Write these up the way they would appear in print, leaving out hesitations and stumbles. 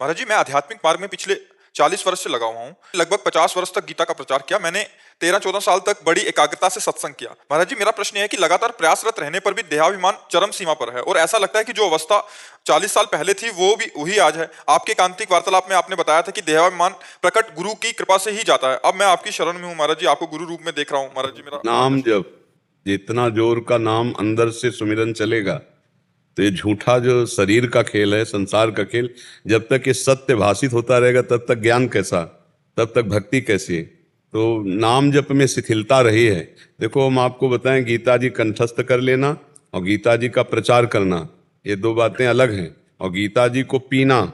महाराज जी, मैं आध्यात्मिक मार्ग में पिछले 40 वर्ष से लगा हुआ हूँ। लगभग 50 वर्ष तक गीता का प्रचार किया मैंने। 13-14 साल तक बड़ी एकाग्रता से सत्संग किया। महाराज जी, मेरा प्रश्न यह है कि लगातार प्रयासरत रहने पर भी देहाभिमान चरम सीमा पर है और ऐसा लगता है कि जो अवस्था 40 साल पहले थी वो भी वही आज है। आपके कांतिक वार्तालाप में आपने बताया था कि देहाभिमान प्रकट गुरु की कृपा से ही जाता है। अब मैं आपकी शरण में हूँ महाराज जी, आपको गुरु रूप में देख रहा हूँ। महाराज जी, मेरा नाम जप, जितना जोर का नाम अंदर से सुमिरन चलेगा, तो ये झूठा जो शरीर का खेल है, संसार का खेल, जब तक ये सत्य भाषित होता रहेगा तब तक ज्ञान कैसा, तब तक भक्ति कैसी। तो नाम जप में शिथिलता रही है। देखो, हम आपको बताएं, गीता जी कंठस्थ कर लेना और गीता जी का प्रचार करना, ये दो बातें अलग हैं। और गीता जी को पीना,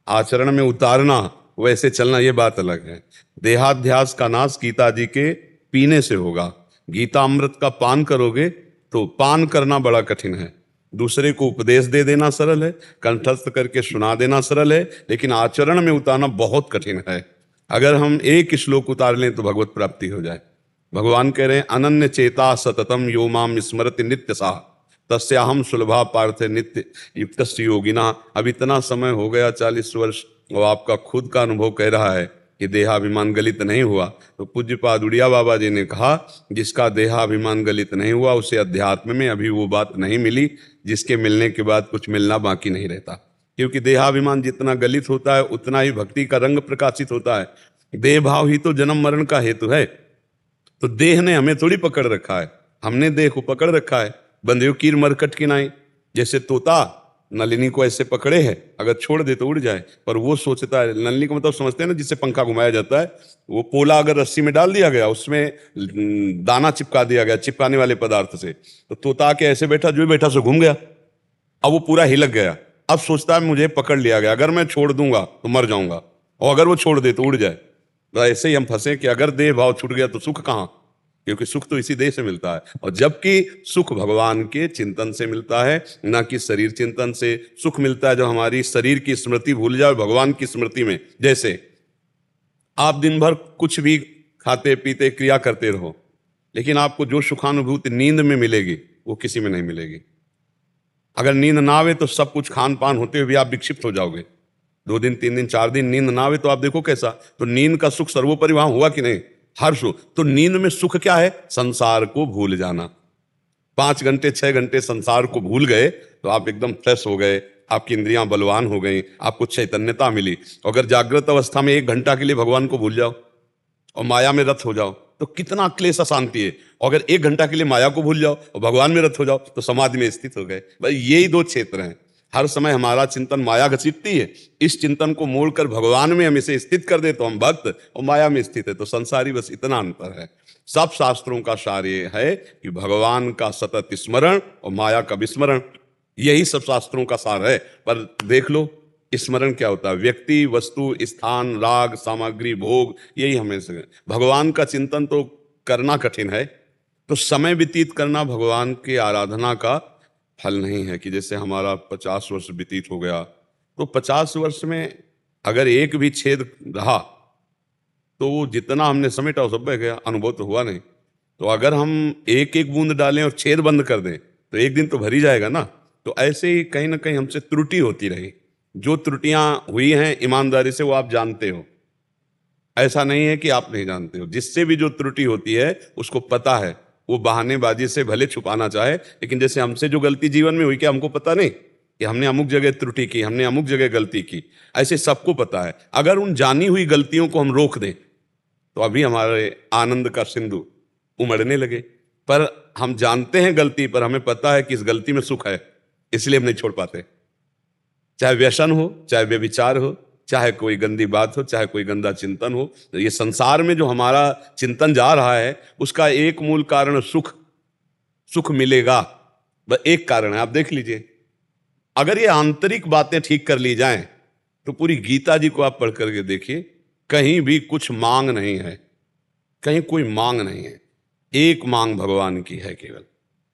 आचरण में उतारना, वैसे चलना, ये बात अलग है। देहाध्यास का नाश गीता जी के पीने से होगा। गीता अमृत का पान करोगे तो पान करना बड़ा कठिन है। दूसरे को उपदेश दे देना सरल है, कंठस्थ करके सुना देना सरल है, लेकिन आचरण में उतारना बहुत कठिन है। अगर हम एक श्लोक उतार लें तो भगवत प्राप्ति हो जाए। भगवान कह रहे हैं, अनन्य चेता सततम यो माम स्मरति नित्य सा तस्याहम सुलभा पार्थ नित्य युक्त योगिना। अब इतना समय हो गया, 40 वर्ष, और आपका खुद का अनुभव कह रहा है कि देहाभिमान गलित नहीं हुआ। तो पूज्यपाद उड़िया बाबा जी ने कहा, जिसका देहाभिमान गलित नहीं हुआ उसे अध्यात्म में अभी वो बात नहीं मिली जिसके मिलने के बाद कुछ मिलना बाकी नहीं रहता। क्योंकि देहाभिमान जितना गलित होता है उतना ही भक्ति का रंग प्रकाशित होता है। देह भाव ही तो जन्म मरण का हेतु है। तो देह ने हमें थोड़ी पकड़ रखा है, हमने देह को पकड़ रखा है। बंदे कीर मरकट की नाई, जैसे तोता नलिनी को ऐसे पकड़े है, अगर छोड़ दे तो उड़ जाए, पर वो सोचता है, नलिनी को मतलब समझते हैं ना, जिससे पंखा घुमाया जाता है, वो पोला अगर रस्सी में डाल दिया गया, उसमें दाना चिपका दिया गया चिपकाने वाले पदार्थ से, तो तोता के ऐसे बैठा, जो बैठा सो घूम गया। अब वो पूरा हिलक गया। अब सोचता है मुझे पकड़ लिया गया, अगर मैं छोड़ दूंगा तो मर जाऊंगा, और अगर वो छोड़ दे तो उड़ जाए। तो ऐसे ही हम फंसे कि अगर देह भाव छूट गया तो सुख कहां, क्योंकि सुख तो इसी देह से मिलता है। और जबकि सुख भगवान के चिंतन से मिलता है, ना कि शरीर चिंतन से। सुख मिलता है जब हमारी शरीर की स्मृति भूल जाए भगवान की स्मृति में। जैसे आप दिन भर कुछ भी खाते पीते क्रिया करते रहो, लेकिन आपको जो सुखानुभूति नींद में मिलेगी वो किसी में नहीं मिलेगी। अगर नींद ना आवे तो सब कुछ खान पान होते हुए भी आप विक्षिप्त हो जाओगे। 2 दिन 3 दिन 4 दिन नींद ना आवे तो आप देखो कैसा। तो नींद का सुख सर्वोपरि वहां हुआ कि नहीं, हर सुख। तो नींद में सुख क्या है, संसार को भूल जाना। 5 घंटे 6 घंटे संसार को भूल गए तो आप एकदम फ्रेश हो गए, आपकी इंद्रियां बलवान हो गई, आपको चैतन्यता मिली। अगर जागृत अवस्था में 1 घंटा के लिए भगवान को भूल जाओ और माया में रत हो जाओ तो कितना क्लेश अशांति है। और अगर 1 घंटा के लिए माया को भूल जाओ और भगवान में रत हो जाओ तो समाधि में स्थित हो गए। भाई यही 2 क्षेत्र हैं। हर समय हमारा चिंतन माया घसीटती है, इस चिंतन को मोड़कर भगवान में हम इसे स्थित कर दे तो हम भक्त, और माया में स्थित है तो संसारी। बस इतना अंतर है। सब शास्त्रों का सार ये है कि भगवान का सतत स्मरण और माया का विस्मरण, यही सब शास्त्रों का सार है। पर देख लो, स्मरण क्या होता है, व्यक्ति वस्तु स्थान राग सामग्री भोग, यही हमें से। भगवान का चिंतन तो करना कठिन है, तो समय व्यतीत करना भगवान की आराधना का फल नहीं है। कि जैसे हमारा 50 वर्ष व्यतीत हो गया, तो 50 वर्ष में अगर एक भी छेद रहा तो वो जितना हमने समेटा वो सब बह गया, अनुभव तो हुआ नहीं। तो अगर हम एक एक बूंद डालें और छेद बंद कर दें तो एक दिन तो भर ही जाएगा ना। तो ऐसे ही कहीं ना कहीं हमसे त्रुटि होती रही। जो त्रुटियां हुई हैं ईमानदारी से वो आप जानते हो, ऐसा नहीं है कि आप नहीं जानते हो। जिससे भी जो त्रुटि होती है उसको पता है, वो बहानेबाजी से भले छुपाना चाहे, लेकिन जैसे हमसे जो गलती जीवन में हुई, क्या हमको पता नहीं कि हमने अमुक जगह त्रुटि की, हमने अमुक जगह गलती की? ऐसे सबको पता है। अगर उन जानी हुई गलतियों को हम रोक दें तो अभी हमारे आनंद का सिंधु उमड़ने लगे। पर हम जानते हैं गलती, पर हमें पता है कि इस गलती में सुख है, इसलिए हम नहीं छोड़ पाते। चाहे व्यसन हो, चाहे व्यभिचार हो, चाहे कोई गंदी बात हो, चाहे कोई गंदा चिंतन हो, तो ये संसार में जो हमारा चिंतन जा रहा है उसका एक मूल कारण सुख, सुख मिलेगा, बस एक कारण है। आप देख लीजिए, अगर ये आंतरिक बातें ठीक कर ली जाएं तो पूरी गीता जी को आप पढ़ करके देखिए, कहीं भी कुछ मांग नहीं है, कहीं कोई मांग नहीं है। एक मांग भगवान की है केवल।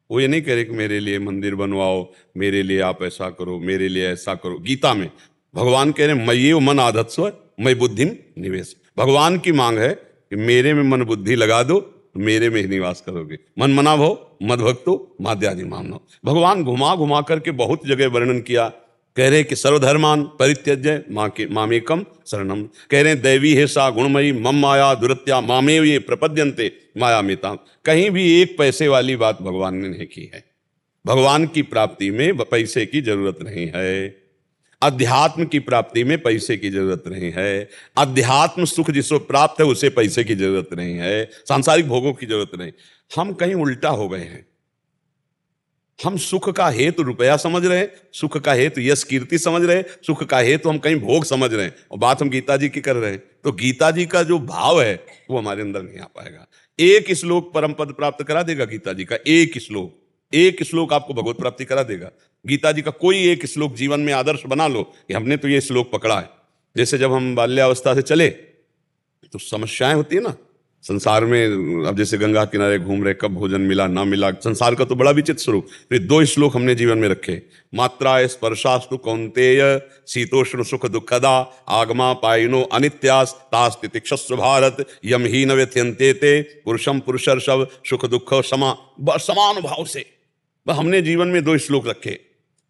वो ये नहीं कह रहे कि मेरे लिए मंदिर बनवाओ, मेरे लिए आप ऐसा करो, मेरे लिए ऐसा करो। गीता में भगवान कह रहे हैं, मय्यो मन आधत्स्व मयि बुद्धिम निवेश। भगवान की मांग है कि मेरे में मन बुद्धि लगा दो, मेरे में ही निवास करोगे। मन मना भो मद भक्तो माद्यादि मामनो। भगवान घुमा घुमा करके बहुत जगह वर्णन किया कह रहे कि सर्वधर्मान परित्यज्य मामेकम शरणम, कह रहे दैवी है सा गुणमयी मम माया दुरत्या मामेव ये प्रपद्यन्ते माया मिता। कहीं भी एक पैसे वाली बात भगवान ने नहीं की है। भगवान की प्राप्ति में पैसे की जरूरत नहीं है, अध्यात्म की प्राप्ति में पैसे की जरूरत नहीं है, अध्यात्म सुख जिसको प्राप्त है उसे पैसे की जरूरत नहीं है, सांसारिक भोगों की जरूरत नहीं। हम कहीं उल्टा हो गए हैं। हम सुख का हेतु रुपया समझ रहे हैं, सुख का हेतु यश कीर्ति समझ रहे हैं, सुख का हेतु हम कहीं भोग समझ रहे हैं, और बात हम गीता जी की कर रहे हैं। तो गीता जी का जो भाव है वो हमारे अंदर नहीं आ पाएगा। एक श्लोक परम पद प्राप्त करा देगा गीता जी का, एक श्लोक आपको भगवत प्राप्ति करा देगा। गीता जी का कोई एक श्लोक जीवन में आदर्श बना लो कि हमने तो ये श्लोक पकड़ा है। जैसे जब हम बाल्यावस्था से चले तो समस्याएं होती है ना संसार में। अब जैसे गंगा किनारे घूम रहे, कब भोजन मिला ना मिला, संसार का तो बड़ा विचित्र स्वरूप। तो 2 श्लोक हमने जीवन में रखे, मात्रा स्पर्शास्तु कौन्तेय शीतोष्ण सुख दुखदा आगमा पायिनो अनित्यास तास तितिक्षस्व भारत यम ही न व्यथ्यन्ते ते पुरुषम पुरुषर्षभ सुख दुख समान भाव से। हमने जीवन में 2 श्लोक रखे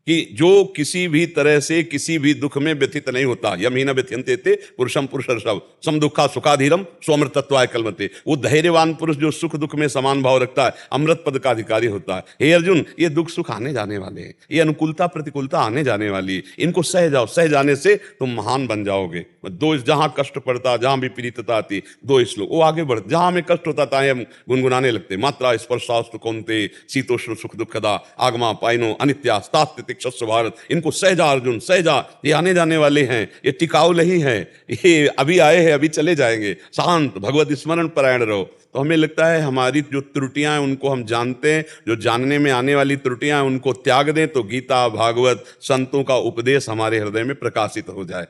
कि जो किसी भी तरह से किसी भी दुख में व्यथित नहीं होता, यमहीन व्यथ्यन्ते ते पुरुषम पुरुषर्षभ सम दुखा सुखाधीरम स्वमृतत्वाय कल्मते। वो धैर्यवान पुरुष जो सुख दुख में समान भाव रखता है अमृत पद का अधिकारी होता है। हे अर्जुन, ये दुख सुख आने जाने वाले हैं, ये अनुकूलता प्रतिकूलता आने जाने वाली है, इनको सह जाओ, सह जाने से तुम महान बन जाओगे। 2 जहां कष्ट पड़ता, जहां भी पीड़ितता आती, 2 श्लोक वो आगे बढ़। जहां हमें कष्ट होता था हम गुनगुनाने लगते, मात्रा स्पर्शास्तु कौन्तेय शीतोष्ण सुख दुखदा आगमा पायिनो अनित्यास्तास्ति भारत। इनको सहजा अर्जुन सहजा, ये आने जाने वाले हैं, ये टिकाऊ नहीं है, ये अभी आए हैं अभी चले जाएंगे। शांत भगवत स्मरण परायण रहो। तो हमें लगता है हमारी जो त्रुटियां हैं उनको हम जानते हैं, जो जानने में आने वाली त्रुटियां हैं उनको त्याग दें तो गीता भागवत संतों का उपदेश हमारे हृदय में प्रकाशित हो जाए।